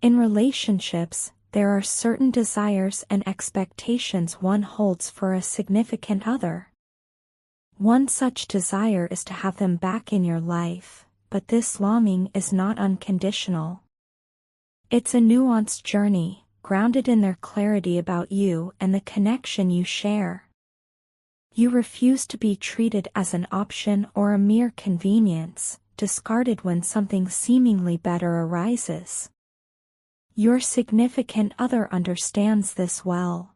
In relationships, there are certain desires and expectations one holds for a significant other. One such desire is to have them back in your life, but this longing is not unconditional. It's a nuanced journey, grounded in their clarity about you and the connection you share. You refuse to be treated as an option or a mere convenience, discarded when something seemingly better arises. Your significant other understands this well.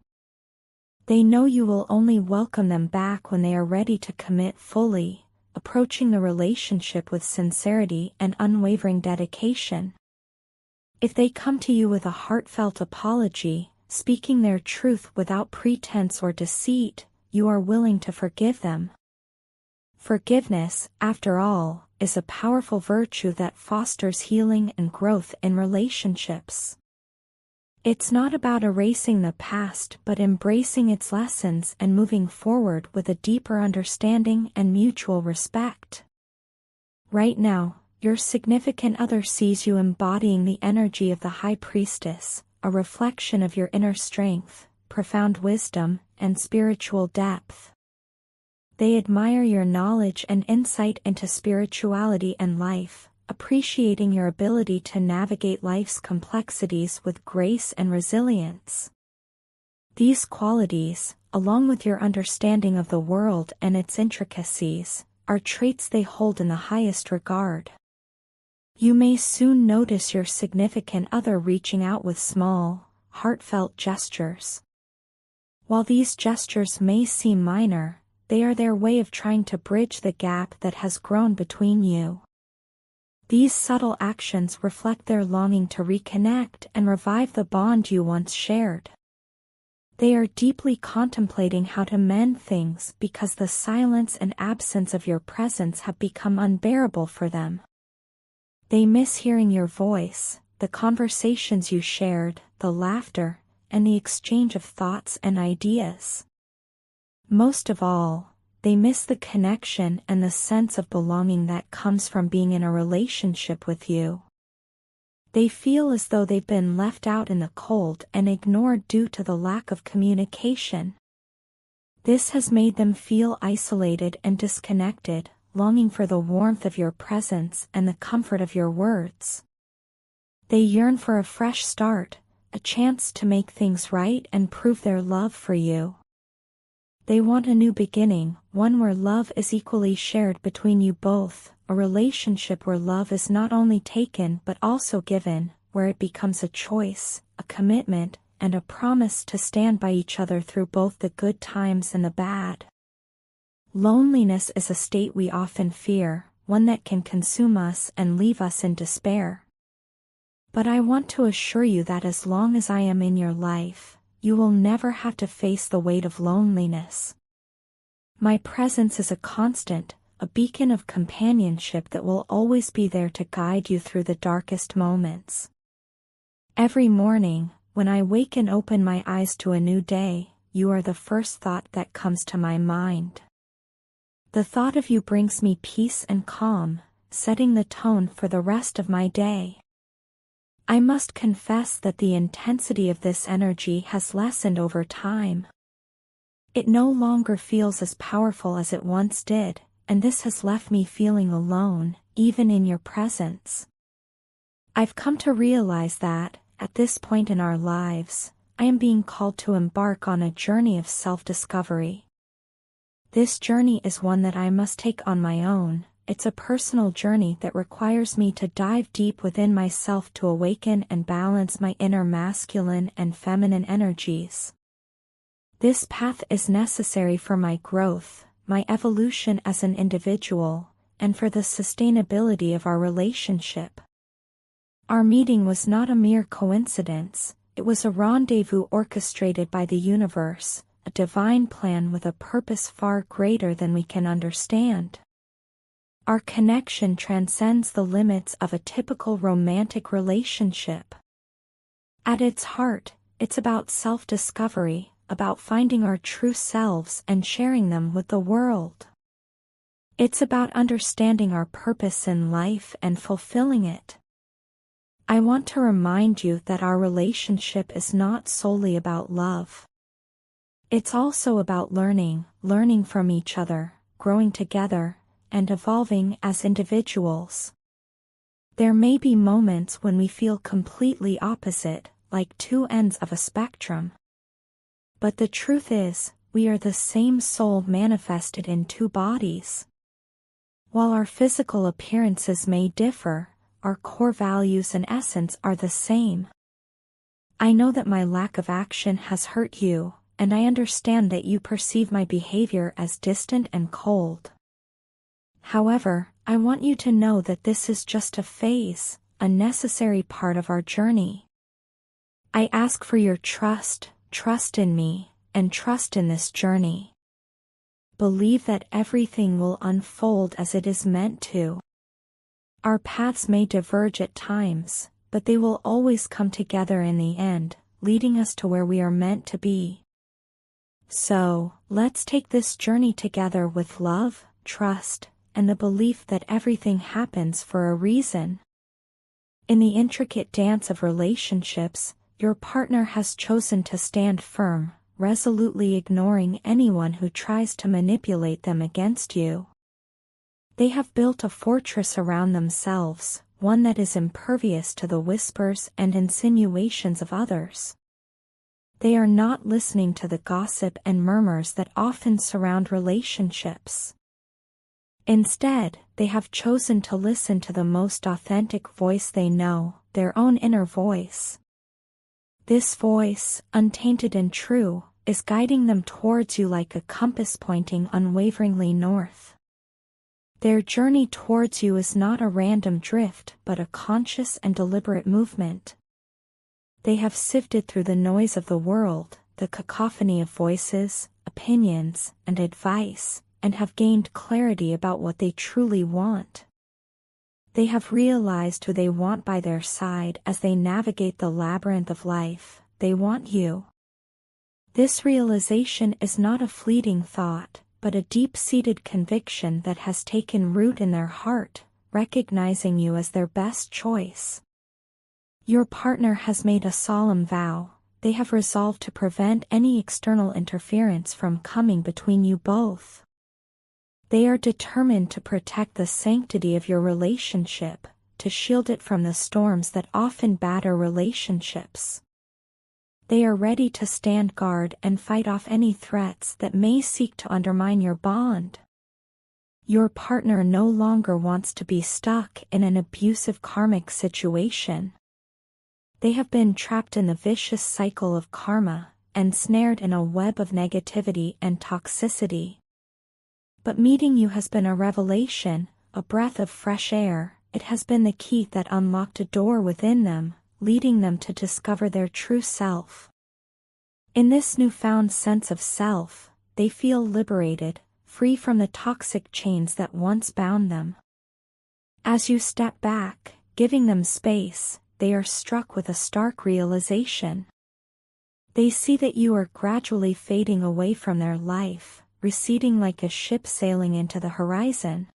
They know you will only welcome them back when they are ready to commit fully, approaching the relationship with sincerity and unwavering dedication. If they come to you with a heartfelt apology, speaking their truth without pretense or deceit, you are willing to forgive them. Forgiveness, after all, is a powerful virtue that fosters healing and growth in relationships. It's not about erasing the past but embracing its lessons and moving forward with a deeper understanding and mutual respect. Right now, your significant other sees you embodying the energy of the High Priestess, a reflection of your inner strength, profound wisdom, and spiritual depth. They admire your knowledge and insight into spirituality and life, appreciating your ability to navigate life's complexities with grace and resilience. These qualities, along with your understanding of the world and its intricacies, are traits they hold in the highest regard. You may soon notice your significant other reaching out with small, heartfelt gestures. While these gestures may seem minor, they are their way of trying to bridge the gap that has grown between you. These subtle actions reflect their longing to reconnect and revive the bond you once shared. They are deeply contemplating how to mend things because the silence and absence of your presence have become unbearable for them. They miss hearing your voice, the conversations you shared, the laughter, and the exchange of thoughts and ideas. Most of all, they miss the connection and the sense of belonging that comes from being in a relationship with you. They feel as though they've been left out in the cold and ignored due to the lack of communication. This has made them feel isolated and disconnected, longing for the warmth of your presence and the comfort of your words. They yearn for a fresh start, a chance to make things right and prove their love for you. They want a new beginning, one where love is equally shared between you both, a relationship where love is not only taken but also given, where it becomes a choice, a commitment, and a promise to stand by each other through both the good times and the bad. Loneliness is a state we often fear, one that can consume us and leave us in despair. But I want to assure you that as long as I am in your life, you will never have to face the weight of loneliness. My presence is a constant, a beacon of companionship that will always be there to guide you through the darkest moments. Every morning, when I wake and open my eyes to a new day, you are the first thought that comes to my mind. The thought of you brings me peace and calm, setting the tone for the rest of my day. I must confess that the intensity of this energy has lessened over time. It no longer feels as powerful as it once did, and this has left me feeling alone, even in your presence. I've come to realize that, at this point in our lives, I am being called to embark on a journey of self-discovery. This journey is one that I must take on my own. It's a personal journey that requires me to dive deep within myself to awaken and balance my inner masculine and feminine energies. This path is necessary for my growth, my evolution as an individual, and for the sustainability of our relationship. Our meeting was not a mere coincidence, it was a rendezvous orchestrated by the universe, a divine plan with a purpose far greater than we can understand. Our connection transcends the limits of a typical romantic relationship. At its heart, it's about self-discovery, about finding our true selves and sharing them with the world. It's about understanding our purpose in life and fulfilling it. I want to remind you that our relationship is not solely about love. It's also about learning from each other, growing together, and evolving as individuals. There may be moments when we feel completely opposite, like two ends of a spectrum. But the truth is, we are the same soul manifested in two bodies. While our physical appearances may differ, our core values and essence are the same. I know that my lack of action has hurt you, and I understand that you perceive my behavior as distant and cold. However, I want you to know that this is just a phase, a necessary part of our journey. I ask for your trust in me, and trust in this journey. Believe that everything will unfold as it is meant to. Our paths may diverge at times, but they will always come together in the end, leading us to where we are meant to be. So, let's take this journey together with love, trust, and the belief that everything happens for a reason. In the intricate dance of relationships, your partner has chosen to stand firm, resolutely ignoring anyone who tries to manipulate them against you. They have built a fortress around themselves, one that is impervious to the whispers and insinuations of others. They are not listening to the gossip and murmurs that often surround relationships. Instead, they have chosen to listen to the most authentic voice they know, their own inner voice. This voice, untainted and true, is guiding them towards you like a compass pointing unwaveringly north. Their journey towards you is not a random drift but a conscious and deliberate movement. They have sifted through the noise of the world, the cacophony of voices, opinions, and advice, and have gained clarity about what they truly want. They have realized who they want by their side as they navigate the labyrinth of life. They want you. This realization is not a fleeting thought, but a deep-seated conviction that has taken root in their heart, recognizing you as their best choice. Your partner has made a solemn vow. They have resolved to prevent any external interference from coming between you both. They are determined to protect the sanctity of your relationship, to shield it from the storms that often batter relationships. They are ready to stand guard and fight off any threats that may seek to undermine your bond. Your partner no longer wants to be stuck in an abusive karmic situation. They have been trapped in the vicious cycle of karma, ensnared in a web of negativity and toxicity. But meeting you has been a revelation, a breath of fresh air. It has been the key that unlocked a door within them, leading them to discover their true self. In this newfound sense of self, they feel liberated, free from the toxic chains that once bound them. As you step back, giving them space, they are struck with a stark realization. They see that you are gradually fading away from their life, receding like a ship sailing into the horizon.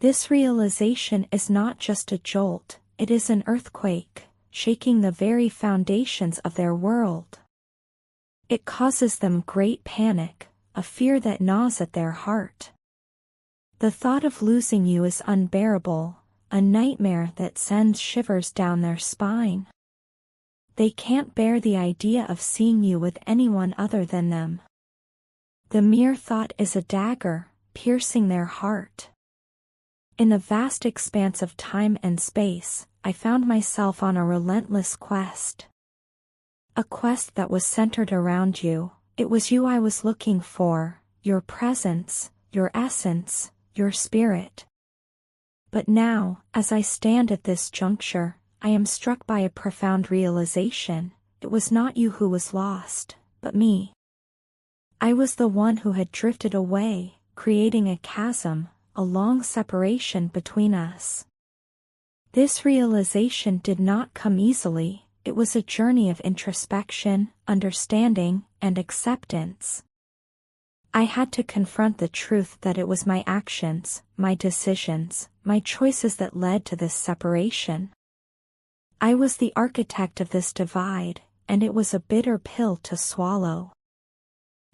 This realization is not just a jolt, it is an earthquake, shaking the very foundations of their world. It causes them great panic, a fear that gnaws at their heart. The thought of losing you is unbearable, a nightmare that sends shivers down their spine. They can't bear the idea of seeing you with anyone other than them. The mere thought is a dagger, piercing their heart. In the vast expanse of time and space, I found myself on a relentless quest. A quest that was centered around you. It was you I was looking for, your presence, your essence, your spirit. But now, as I stand at this juncture, I am struck by a profound realization. It was not you who was lost, but me. I was the one who had drifted away, creating a chasm, a long separation between us. This realization did not come easily. It was a journey of introspection, understanding, and acceptance. I had to confront the truth that it was my actions, my decisions, my choices that led to this separation. I was the architect of this divide, and it was a bitter pill to swallow.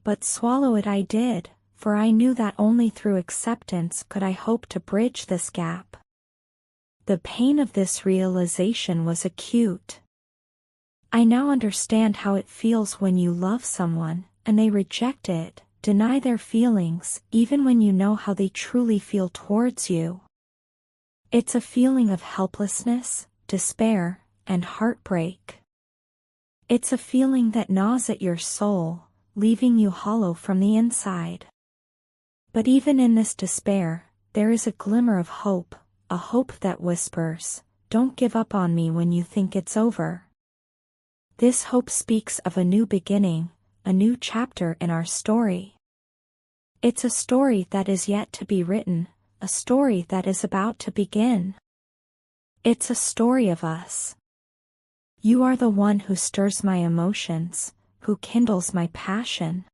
But swallow it I did, for I knew that only through acceptance could I hope to bridge this gap. The pain of this realization was acute. I now understand how it feels when you love someone, and they reject it, deny their feelings, even when you know how they truly feel towards you. It's a feeling of helplessness, despair, and heartbreak. It's a feeling that gnaws at your soul, leaving you hollow from the inside. But even in this despair, there is a glimmer of hope, a hope that whispers, "Don't give up on me when you think it's over." This hope speaks of a new beginning, a new chapter in our story. It's a story that is yet to be written, a story that is about to begin. It's a story of us. You are the one who stirs my emotions, who kindles my passion.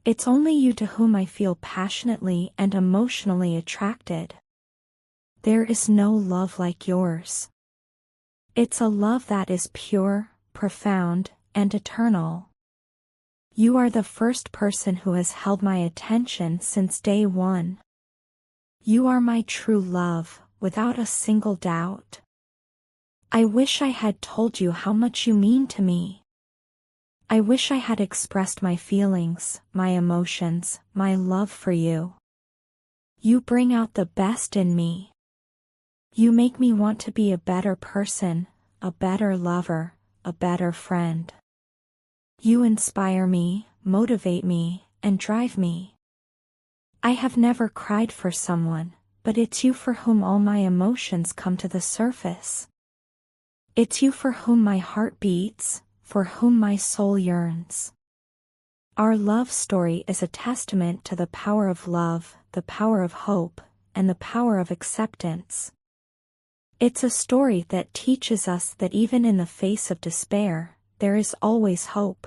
It's only you to whom I feel passionately and emotionally attracted. There is no love like yours. It's a love that is pure, profound, and eternal. You are the first person who has held my attention since day one. You are my true love, without a single doubt. I wish I had told you how much you mean to me. I wish I had expressed my feelings, my emotions, my love for you. You bring out the best in me. You make me want to be a better person, a better lover, a better friend. You inspire me, motivate me, and drive me. I have never cried for someone, but it's you for whom all my emotions come to the surface. It's you for whom my heart beats, for whom my soul yearns. Our love story is a testament to the power of love, the power of hope, and the power of acceptance. It's a story that teaches us that even in the face of despair, there is always hope.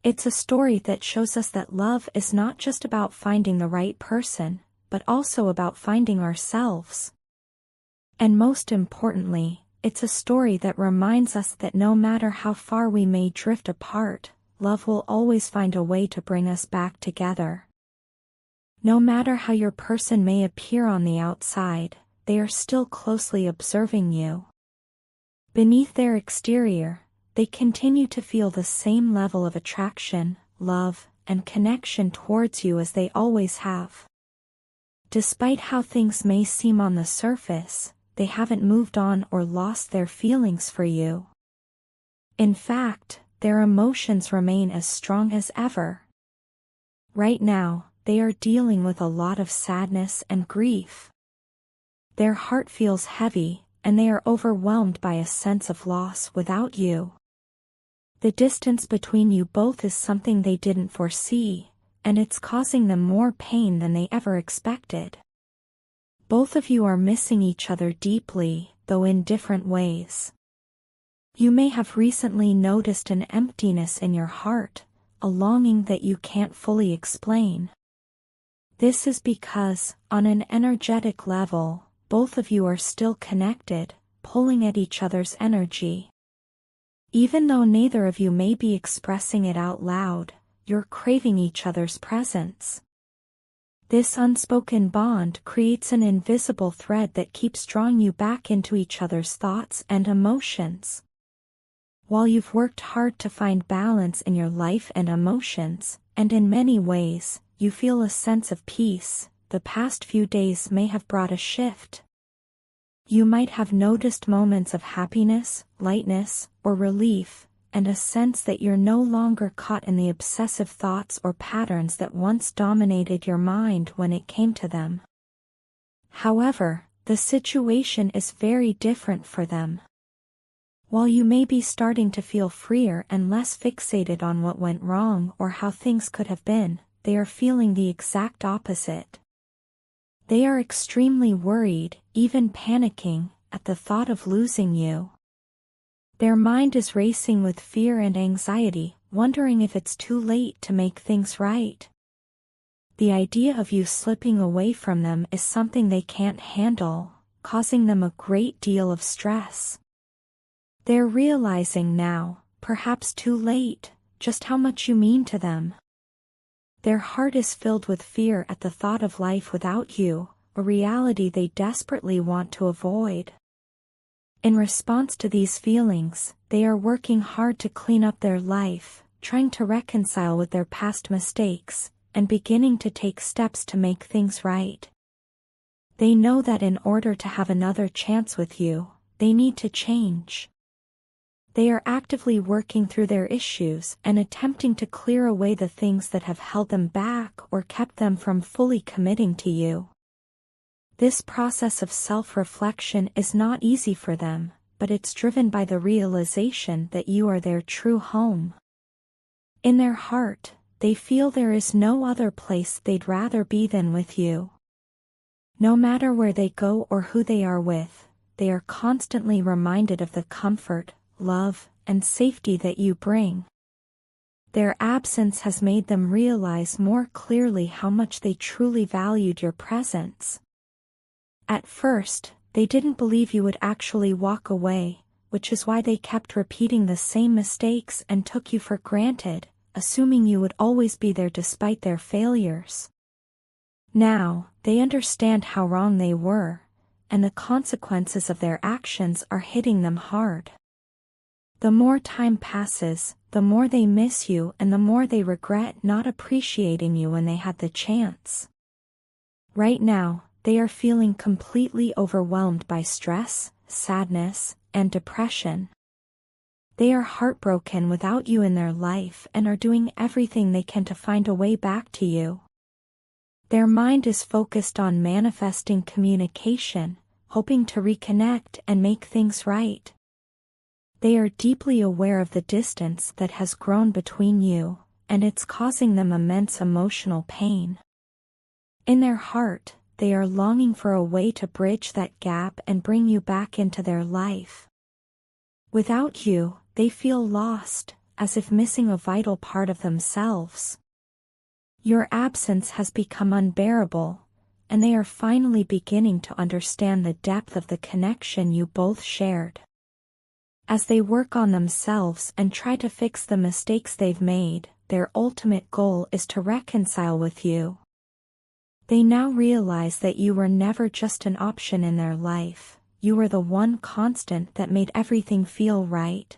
It's a story that shows us that love is not just about finding the right person, but also about finding ourselves. And most importantly, it's a story that reminds us that no matter how far we may drift apart, love will always find a way to bring us back together. No matter how your person may appear on the outside, they are still closely observing you. Beneath their exterior, they continue to feel the same level of attraction, love, and connection towards you as they always have. Despite how things may seem on the surface, they haven't moved on or lost their feelings for you. In fact, their emotions remain as strong as ever. Right now, they are dealing with a lot of sadness and grief. Their heart feels heavy, and they are overwhelmed by a sense of loss without you. The distance between you both is something they didn't foresee, and it's causing them more pain than they ever expected. Both of you are missing each other deeply, though in different ways. You may have recently noticed an emptiness in your heart, a longing that you can't fully explain. This is because, on an energetic level, both of you are still connected, pulling at each other's energy. Even though neither of you may be expressing it out loud, you're craving each other's presence. This unspoken bond creates an invisible thread that keeps drawing you back into each other's thoughts and emotions. While you've worked hard to find balance in your life and emotions, and in many ways, you feel a sense of peace, the past few days may have brought a shift. You might have noticed moments of happiness, lightness, or relief, and a sense that you're no longer caught in the obsessive thoughts or patterns that once dominated your mind when it came to them. However, the situation is very different for them. While you may be starting to feel freer and less fixated on what went wrong or how things could have been, they are feeling the exact opposite. They are extremely worried, even panicking, at the thought of losing you. Their mind is racing with fear and anxiety, wondering if it's too late to make things right. The idea of you slipping away from them is something they can't handle, causing them a great deal of stress. They're realizing now, perhaps too late, just how much you mean to them. Their heart is filled with fear at the thought of life without you, a reality they desperately want to avoid. In response to these feelings, they are working hard to clean up their life, trying to reconcile with their past mistakes, and beginning to take steps to make things right. They know that in order to have another chance with you, they need to change. They are actively working through their issues and attempting to clear away the things that have held them back or kept them from fully committing to you. This process of self-reflection is not easy for them, but it's driven by the realization that you are their true home. In their heart, they feel there is no other place they'd rather be than with you. No matter where they go or who they are with, they are constantly reminded of the comfort, love, and safety that you bring. Their absence has made them realize more clearly how much they truly valued your presence. At first, they didn't believe you would actually walk away, which is why they kept repeating the same mistakes and took you for granted, assuming you would always be there despite their failures. Now, they understand how wrong they were, and the consequences of their actions are hitting them hard. The more time passes, the more they miss you and the more they regret not appreciating you when they had the chance. Right now, they are feeling completely overwhelmed by stress, sadness, and depression. They are heartbroken without you in their life and are doing everything they can to find a way back to you. Their mind is focused on manifesting communication, hoping to reconnect and make things right. They are deeply aware of the distance that has grown between you, and it's causing them immense emotional pain. In their heart, they are longing for a way to bridge that gap and bring you back into their life. Without you, they feel lost, as if missing a vital part of themselves. Your absence has become unbearable, and they are finally beginning to understand the depth of the connection you both shared. As they work on themselves and try to fix the mistakes they've made, their ultimate goal is to reconcile with you. They now realize that you were never just an option in their life, you were the one constant that made everything feel right.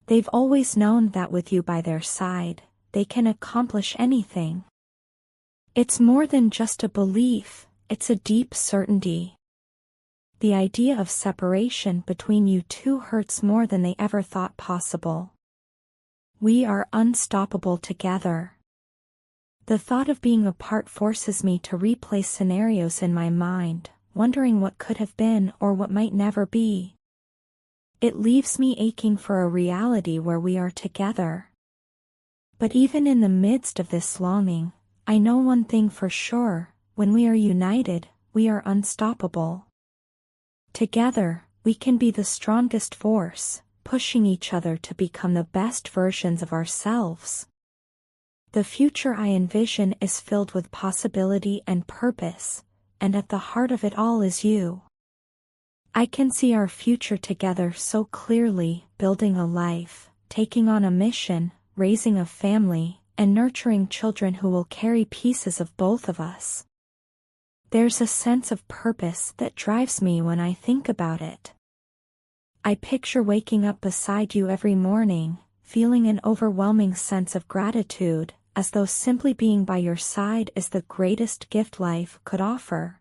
They've always known that with you by their side, they can accomplish anything. It's more than just a belief, it's a deep certainty. The idea of separation between you two hurts more than they ever thought possible. We are unstoppable together. The thought of being apart forces me to replay scenarios in my mind, wondering what could have been or what might never be. It leaves me aching for a reality where we are together. But even in the midst of this longing, I know one thing for sure: when we are united, we are unstoppable. Together, we can be the strongest force, pushing each other to become the best versions of ourselves. The future I envision is filled with possibility and purpose, and at the heart of it all is you. I can see our future together so clearly, building a life, taking on a mission, raising a family, and nurturing children who will carry pieces of both of us. There's a sense of purpose that drives me when I think about it. I picture waking up beside you every morning, feeling an overwhelming sense of gratitude, as though simply being by your side is the greatest gift life could offer.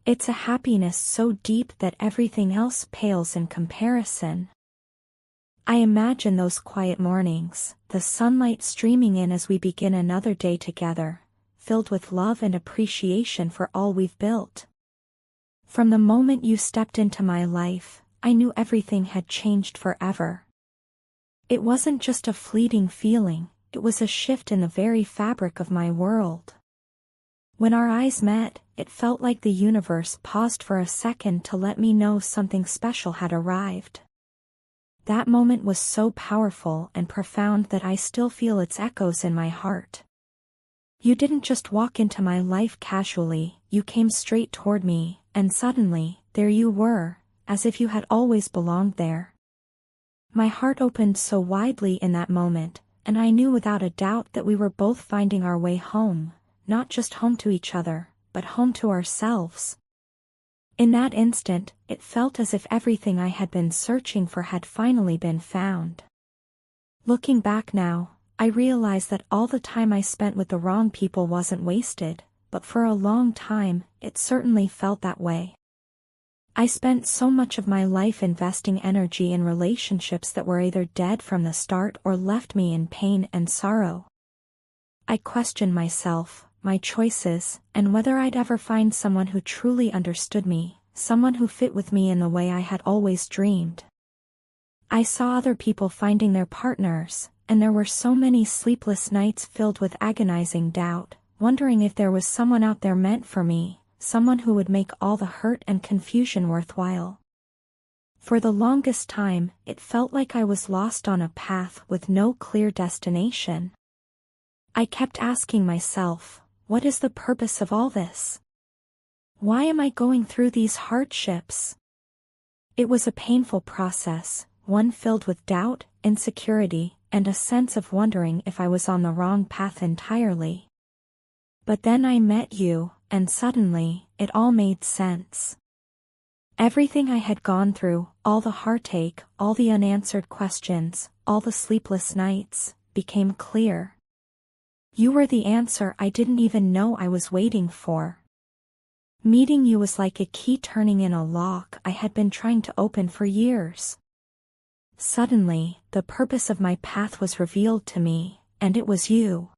It's a happiness so deep that everything else pales in comparison. I imagine those quiet mornings, the sunlight streaming in as we begin another day together, filled with love and appreciation for all we've built. From the moment you stepped into my life, I knew everything had changed forever. It wasn't just a fleeting feeling, it was a shift in the very fabric of my world. When our eyes met, it felt like the universe paused for a second to let me know something special had arrived. That moment was so powerful and profound that I still feel its echoes in my heart. You didn't just walk into my life casually, you came straight toward me, and suddenly, there you were, as if you had always belonged there. My heart opened so widely in that moment, and I knew without a doubt that we were both finding our way home, not just home to each other, but home to ourselves. In that instant, it felt as if everything I had been searching for had finally been found. Looking back now, I realize that all the time I spent with the wrong people wasn't wasted, but for a long time, it certainly felt that way. I spent so much of my life investing energy in relationships that were either dead from the start or left me in pain and sorrow. I questioned myself, my choices, and whether I'd ever find someone who truly understood me, someone who fit with me in the way I had always dreamed. I saw other people finding their partners, and there were so many sleepless nights filled with agonizing doubt, wondering if there was someone out there meant for me, someone who would make all the hurt and confusion worthwhile. For the longest time, it felt like I was lost on a path with no clear destination. I kept asking myself, what is the purpose of all this? Why am I going through these hardships? It was a painful process, one filled with doubt, insecurity, and a sense of wondering if I was on the wrong path entirely. But then I met you, and suddenly, it all made sense. Everything I had gone through, all the heartache, all the unanswered questions, all the sleepless nights, became clear. You were the answer I didn't even know I was waiting for. Meeting you was like a key turning in a lock I had been trying to open for years. Suddenly, the purpose of my path was revealed to me, and it was you.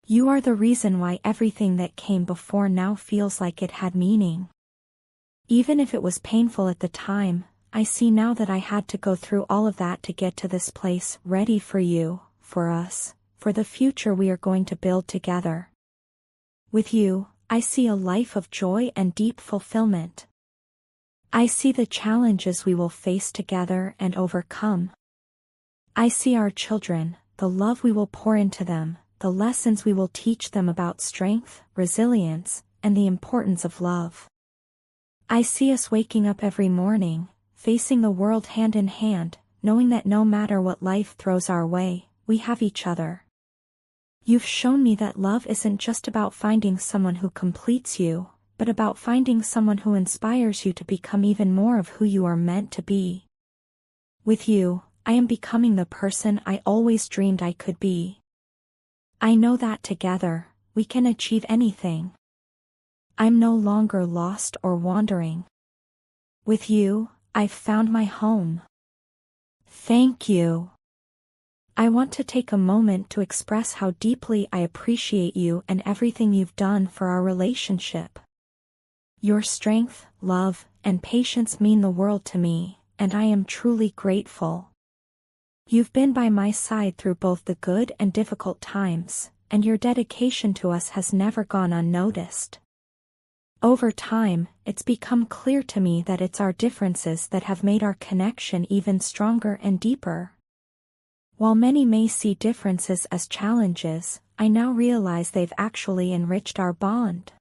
You are the reason why everything that came before now feels like it had meaning. Even if it was painful at the time, I see now that I had to go through all of that to get to this place, ready for you, for us, for the future we are going to build together. With you, I see a life of joy and deep fulfillment. I see the challenges we will face together and overcome. I see our children, the love we will pour into them, the lessons we will teach them about strength, resilience, and the importance of love. I see us waking up every morning, facing the world hand in hand, knowing that no matter what life throws our way, we have each other. You've shown me that love isn't just about finding someone who completes you, but about finding someone who inspires you to become even more of who you are meant to be. With you, I am becoming the person I always dreamed I could be. I know that together, we can achieve anything. I'm no longer lost or wandering. With you, I've found my home. Thank you. I want to take a moment to express how deeply I appreciate you and everything you've done for our relationship. Your strength, love, and patience mean the world to me, and I am truly grateful. You've been by my side through both the good and difficult times, and your dedication to us has never gone unnoticed. Over time, it's become clear to me that it's our differences that have made our connection even stronger and deeper. While many may see differences as challenges, I now realize they've actually enriched our bond.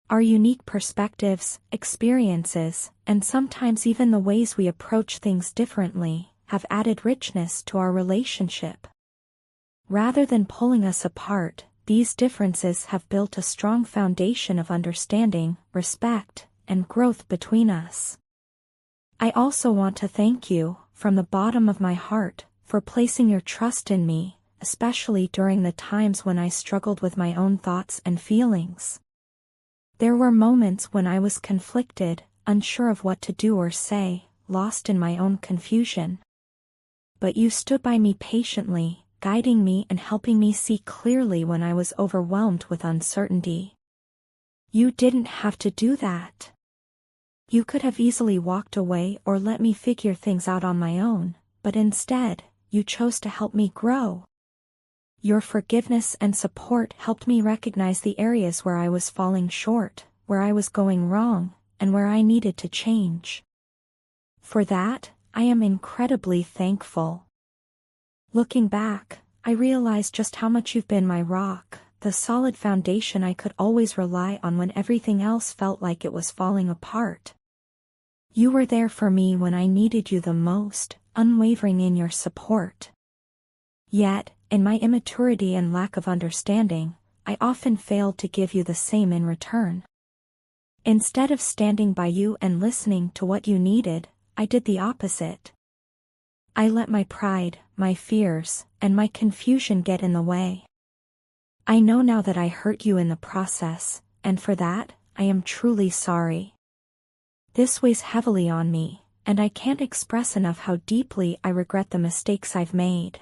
Our unique perspectives, experiences, and sometimes even the ways we approach things differently, have added richness to our relationship. Rather than pulling us apart, these differences have built a strong foundation of understanding, respect, and growth between us. I also want to thank you, from the bottom of my heart, for placing your trust in me, especially during the times when I struggled with my own thoughts and feelings. There were moments when I was conflicted, unsure of what to do or say, lost in my own confusion. But you stood by me patiently, guiding me and helping me see clearly when I was overwhelmed with uncertainty. You didn't have to do that. You could have easily walked away or let me figure things out on my own, but instead, you chose to help me grow. Your forgiveness and support helped me recognize the areas where I was falling short, where I was going wrong, and where I needed to change. For that, I am incredibly thankful. Looking back, I realize just how much you've been my rock, the solid foundation I could always rely on when everything else felt like it was falling apart. You were there for me when I needed you the most, unwavering in your support. Yet, in my immaturity and lack of understanding, I often failed to give you the same in return. Instead of standing by you and listening to what you needed, I did the opposite. I let my pride, my fears, and my confusion get in the way. I know now that I hurt you in the process, and for that, I am truly sorry. This weighs heavily on me, and I can't express enough how deeply I regret the mistakes I've made.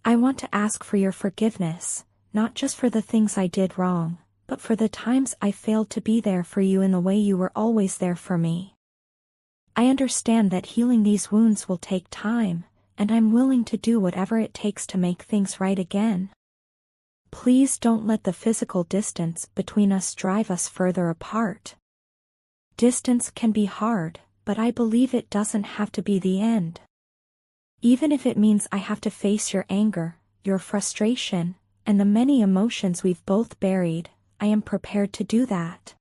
I want to ask for your forgiveness, not just for the things I did wrong, but for the times I failed to be there for you in the way you were always there for me. I understand that healing these wounds will take time, and I'm willing to do whatever it takes to make things right again. Please don't let the physical distance between us drive us further apart. Distance can be hard, but I believe it doesn't have to be the end. Even if it means I have to face your anger, your frustration, and the many emotions we've both buried, I am prepared to do that.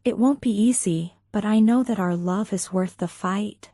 It won't be easy, but I know that our love is worth the fight.